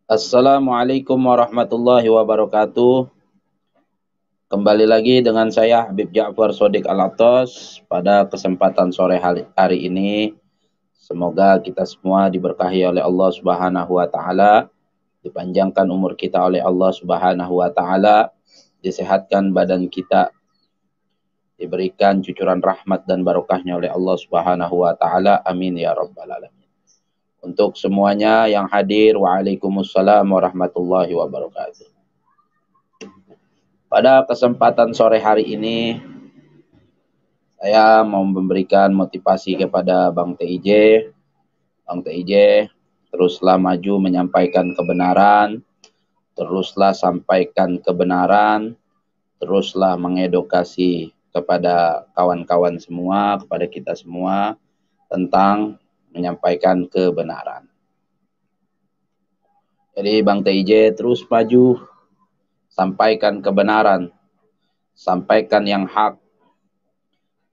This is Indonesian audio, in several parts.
Assalamualaikum warahmatullahi wabarakatuh. Kembali lagi dengan saya Habib Ja'far Shodiq Al-Attas pada kesempatan sore hari ini. Semoga kita semua diberkahi oleh Allah Subhanahu wa taala, dipanjangkan umur kita oleh Allah Subhanahu wa taala, disehatkan badan kita, diberikan cucuran rahmat dan barokahnya oleh Allah Subhanahu wa taala. Amin ya rabbal alamin. Untuk semuanya yang hadir, waalaikumsalam warahmatullahi wabarakatuh. Pada kesempatan sore hari ini, saya mau memberikan motivasi kepada Bang TIJ. Bang TIJ, teruslah maju menyampaikan kebenaran, teruslah sampaikan kebenaran, teruslah mengedukasi kepada kawan-kawan semua, kepada kita semua, tentang menyampaikan kebenaran. Jadi Bang TIJ terus maju, sampaikan kebenaran, sampaikan yang hak.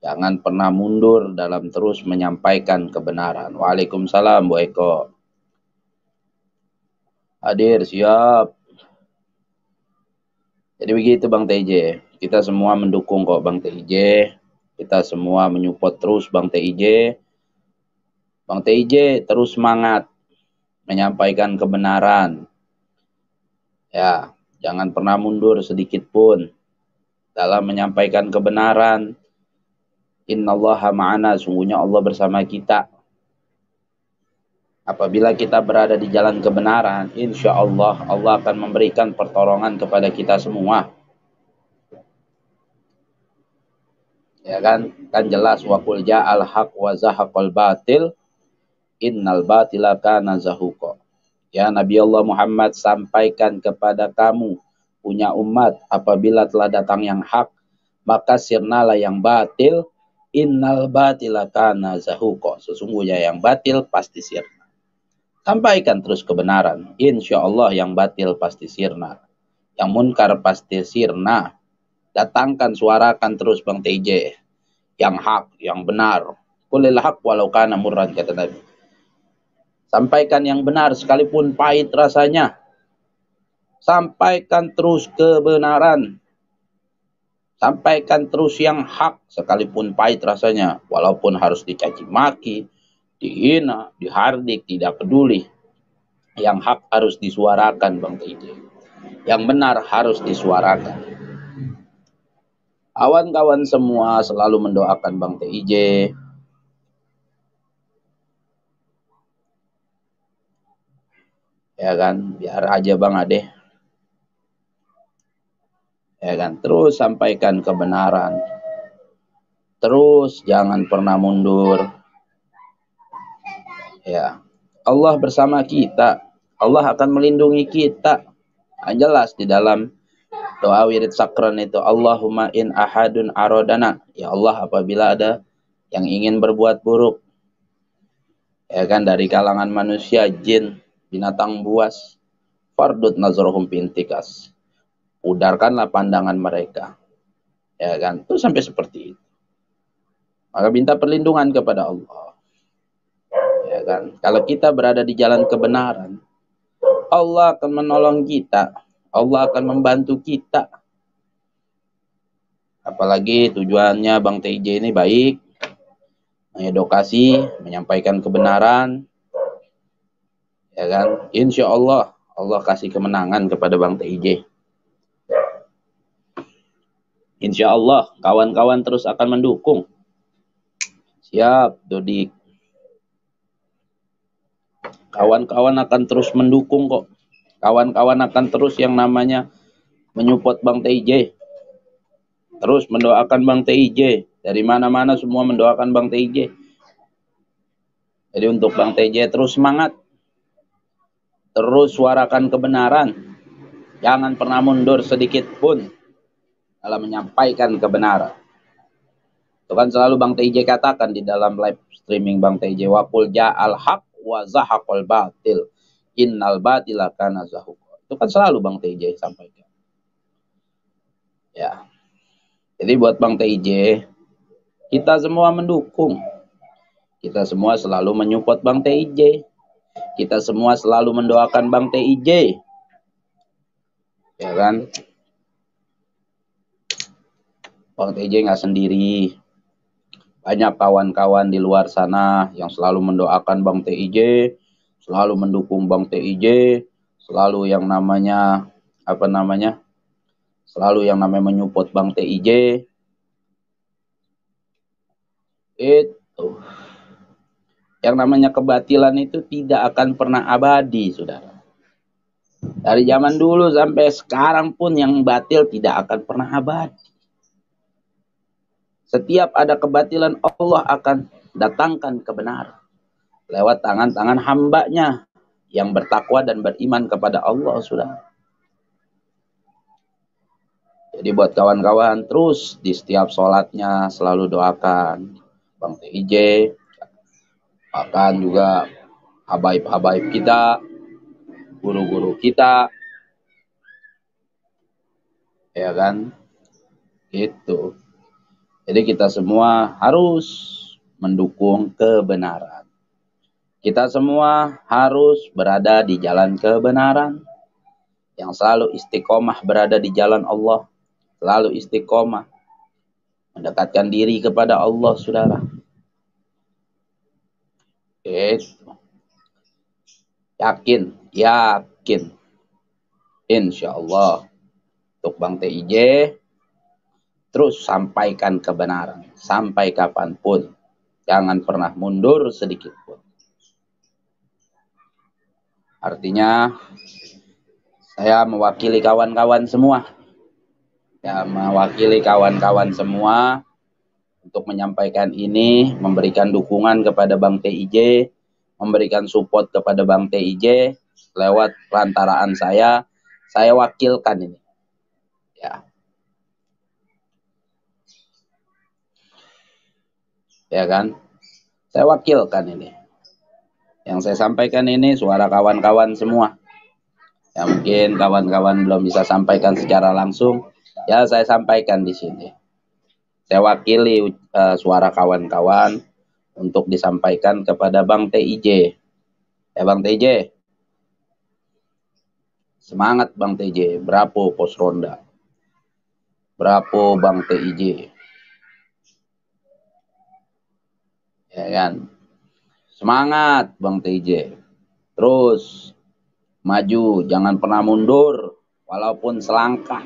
Jangan pernah mundur dalam terus menyampaikan kebenaran. Waalaikumsalam, Bu Eko. Hadir, siap. Jadi begitu Bang TJ. Kita semua mendukung kok Bang TJ. Kita semua menyupport terus Bang TJ. Bang TJ terus semangat menyampaikan kebenaran. Ya, jangan pernah mundur sedikit pun dalam menyampaikan kebenaran. Innallaha ma'ana, sungguhnya Allah bersama kita. Apabila kita berada di jalan kebenaran, insya Allah Allah akan memberikan pertolongan kepada kita semua. Ya kan? Kan jelas wa qul ja'al haq wa zahaqal batil innal batila kana zahuqa. Ya Nabi Allah Muhammad, sampaikan kepada kamu punya umat, apabila telah datang yang hak, maka sirnalah yang batil. Innal batila kana zahuqa. Sesungguhnya yang batil pasti sirna. Sampaikan terus kebenaran. Insya Allah yang batil pasti sirna. Yang munkar pasti sirna. Datangkan, suarakan terus Bang TJ. Yang hak, yang benar. Qulil haq walau kana murran, kata Nabi. Sampaikan yang benar sekalipun pahit rasanya. Sampaikan terus kebenaran. Sampaikan terus yang hak sekalipun pahit rasanya. Walaupun harus dicaci maki, dihina, dihardik, tidak peduli. Yang hak harus disuarakan Bang TJ. Yang benar harus disuarakan. Kawan-kawan semua selalu mendoakan Bang TIJ. Ya kan, biar aja Bang Ade. Ya kan, terus sampaikan kebenaran. Terus jangan pernah mundur. Ya, Allah bersama kita. Allah akan melindungi kita. Jelas di dalam doa wirid sakran itu, Allahumma in ahadun arodana. Ya Allah, apabila ada yang ingin berbuat buruk, ya kan, dari kalangan manusia, jin, binatang buas, fardut nazrohum pintikas, udarkanlah pandangan mereka, ya kan, itu sampai seperti itu. Maka minta perlindungan kepada Allah, ya kan. Kalau kita berada di jalan kebenaran, Allah akan menolong kita, Allah akan membantu kita. Apalagi tujuannya Bang TJ ini baik, mengedukasi, menyampaikan kebenaran, ya kan. Insya Allah Allah kasih kemenangan kepada Bang TJ. Insya Allah kawan-kawan terus akan mendukung. Siap, Dodik. Kawan-kawan akan terus mendukung kok. Kawan-kawan akan terus yang namanya menyupport Bang TJ. Terus mendoakan Bang TJ. Dari mana-mana semua mendoakan Bang TJ. Jadi untuk Bang TJ terus semangat. Terus suarakan kebenaran. Jangan pernah mundur sedikit pun dalam menyampaikan kebenaran. Itu kan selalu Bang TJ katakan di dalam live streaming Bang TJ. Wa qul ja'al haq wa zahaqal batil. Innal batila kana zahuqa. Itu kan selalu Bang TJ sampaikan. Ya. Jadi buat Bang TJ, kita semua mendukung. Kita semua selalu menyupport Bang TJ. Kita semua selalu mendoakan Bang TIJ. Ya kan? Bang TIJ nggak sendiri. Banyak kawan-kawan di luar sana yang selalu mendoakan Bang TIJ, selalu mendukung Bang TIJ, selalu yang namanya selalu yang namanya menyupport Bang TIJ. Itu yang namanya kebatilan itu tidak akan pernah abadi, saudara. Dari zaman dulu sampai sekarang pun yang batil tidak akan pernah abadi. Setiap ada kebatilan, Allah akan datangkan kebenaran lewat tangan-tangan hambanya yang bertakwa dan beriman kepada Allah, saudara. Jadi buat kawan-kawan, terus di setiap sholatnya selalu doakan Bang TIJ, bahkan juga habaib-habaib kita, guru-guru kita, ya kan? Gitu. Jadi kita semua harus mendukung kebenaran. Kita semua harus berada di jalan kebenaran, yang selalu istiqomah berada di jalan Allah, selalu istiqomah mendekatkan diri kepada Allah, saudara. Yakin, insya Allah untuk Bang TIJ terus sampaikan kebenaran sampai kapanpun, jangan pernah mundur sedikit pun. Artinya saya mewakili kawan-kawan semua, untuk menyampaikan ini, memberikan dukungan kepada Bang TIJ, memberikan support kepada Bang TIJ lewat perantaraan saya wakilkan ini. Ya kan? Saya wakilkan ini. Yang saya sampaikan ini suara kawan-kawan semua. Ya mungkin kawan-kawan belum bisa sampaikan secara langsung, ya saya sampaikan di sini. Saya wakili suara kawan-kawan untuk disampaikan kepada Bang TIJ. Ya Bang TIJ. Semangat Bang TIJ, Brapo Pos Ronda. Brapo Bang TIJ. Ya kan? Semangat Bang TIJ. Terus maju, jangan pernah mundur walaupun selangkah.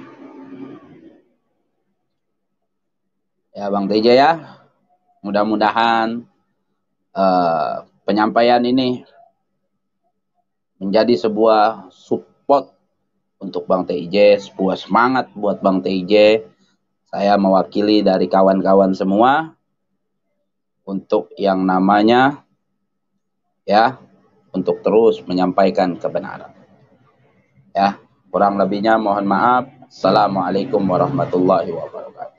Ya Bang TIJ ya. Mudah-mudahan penyampaian ini menjadi sebuah support untuk Bang TIJ, sebuah semangat buat Bang TIJ. Saya mewakili dari kawan-kawan semua untuk yang namanya untuk terus menyampaikan kebenaran. Ya, kurang lebihnya mohon maaf. Assalamualaikum warahmatullahi wabarakatuh.